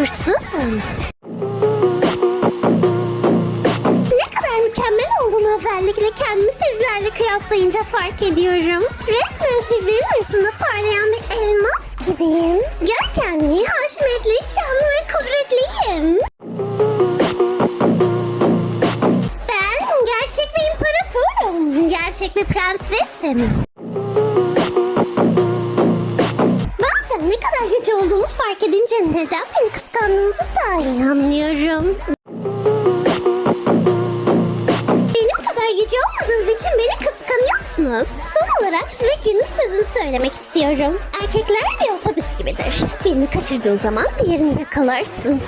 kusursuzum. Ne kadar mükemmel olduğumu özellikle kendimi sizlerle kıyaslayınca fark ediyorum. Resmen sizlerin arasında parlayan bir elmas gibiyim. Görkemli, haşmetli, şanlı ve kudretliyim. Ben gerçek bir imparatorum. Gerçek bir prensesim. Bazen ne kadar güçlü olduğumu fark edince neden beni kıskandığınızı daha iyi anlıyorum. Benim kadar gücü olmadığınız için beni kıskanıyorsunuz. Son olarak size günün sözünü söylemek istiyorum. Erkekler bir otobüs gibidir. Birini kaçırdığın zaman diğerini yakalarsın.